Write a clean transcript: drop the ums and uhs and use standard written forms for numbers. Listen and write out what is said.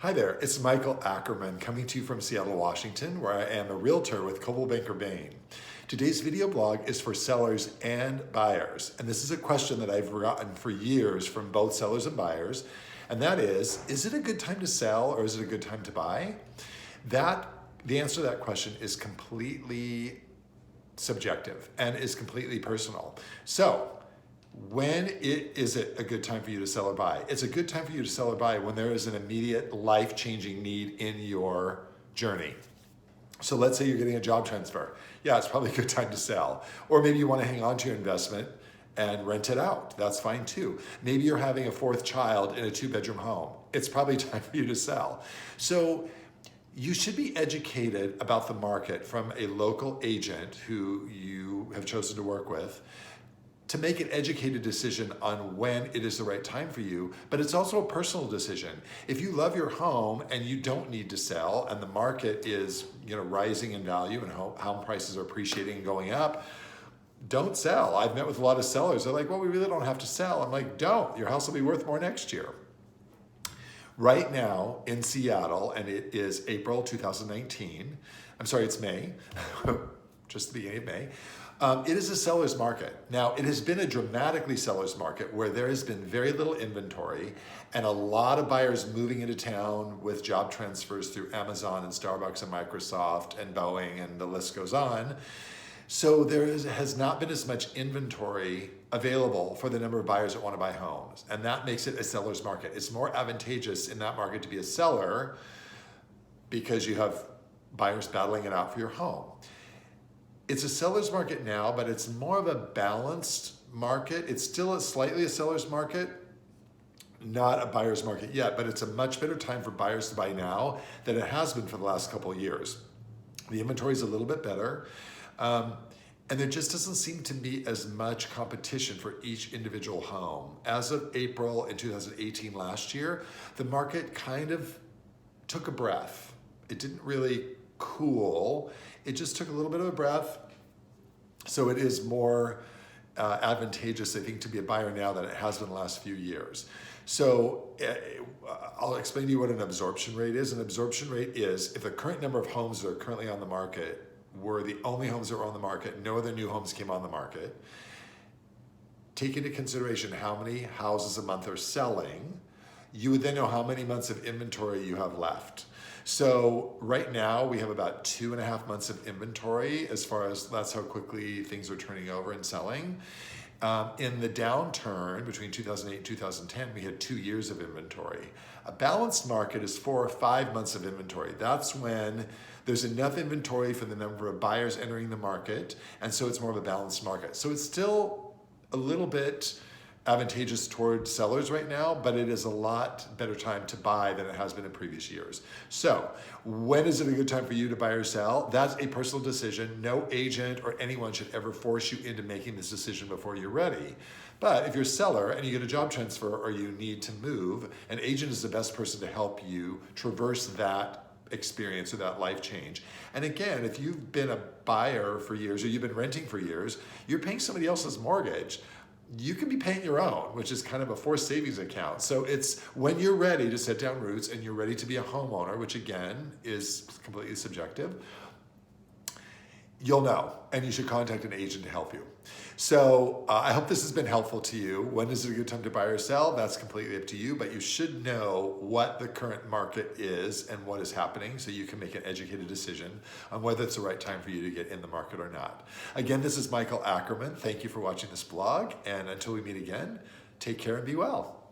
Hi there, it's Michael Ackerman coming to you from Seattle, Washington, where I am a realtor with Coldwell Banker Bain. Today's video blog is for sellers and buyers, and this is a question that I've gotten for years from both sellers and buyers, and that is it a good time to sell or is it a good time to buy? The answer to that question is completely subjective and is completely personal. So, when is it a good time for you to sell or buy? It's a good time for you to sell or buy when there is an immediate life-changing need in your journey. So let's say you're getting a job transfer. Yeah, it's probably a good time to sell. Or maybe you want to hang on to your investment and rent it out. That's fine too. Maybe you're having a fourth child in a 2-bedroom home. It's probably time for you to sell. So you should be educated about the market from a local agent who you have chosen to work with to make an educated decision on when it is the right time for you, but it's also a personal decision. If you love your home and you don't need to sell and the market is rising in value and home prices are appreciating and going up, don't sell. I've met with a lot of sellers. They're like, well, we really don't have to sell. I'm like, don't. Your house will be worth more next year. Right now in Seattle, and it is April 2019, I'm sorry, it's May, just the beginning of May, it is a seller's market. Now, it has been a dramatically seller's market where there has been very little inventory and a lot of buyers moving into town with job transfers through Amazon and Starbucks and Microsoft and Boeing, and the list goes on. So there has not been as much inventory available for the number of buyers that want to buy homes. And that makes it a seller's market. It's more advantageous in that market to be a seller because you have buyers battling it out for your home. It's a seller's market now, but it's more of a balanced market. It's still slightly a seller's market, not a buyer's market yet, but it's a much better time for buyers to buy now than it has been for the last couple of years. The inventory is a little bit better, and there just doesn't seem to be as much competition for each individual home. As of April in 2018 last year, the market kind of took a breath. It didn't really cool. It just took a little bit of a breath. So it is more advantageous, I think, to be a buyer now than it has been the last few years. So I'll explain to you what an absorption rate is. An absorption rate is if the current number of homes that are currently on the market were the only homes that were on the market, no other new homes came on the market, take into consideration how many houses a month are selling, you would then know how many months of inventory you have left. So right now we have about 2.5 months of inventory as far as that's how quickly things are turning over and selling. In the downturn between 2008 and 2010, we had 2 years of inventory. A balanced market is 4 or 5 months of inventory. That's when there's enough inventory for the number of buyers entering the market, and so it's more of a balanced market. So it's still a little bit advantageous toward sellers right now, but it is a lot better time to buy than it has been in previous years. So when is it a good time for you to buy or sell? That's a personal decision. No agent or anyone should ever force you into making this decision before you're ready. But if you're a seller and you get a job transfer or you need to move, an agent is the best person to help you traverse that experience or that life change. And again, if you've been a buyer for years or you've been renting for years, you're paying somebody else's mortgage. You can be paying your own, which is kind of a forced savings account. So it's when you're ready to set down roots and you're ready to be a homeowner, which again is completely subjective, you'll know, and you should contact an agent to help you. So I hope this has been helpful to you. When is it a good time to buy or sell? That's completely up to you, but you should know what the current market is and what is happening so you can make an educated decision on whether it's the right time for you to get in the market or not. Again, this is Michael Ackerman. Thank you for watching this blog, and until we meet again, take care and be well.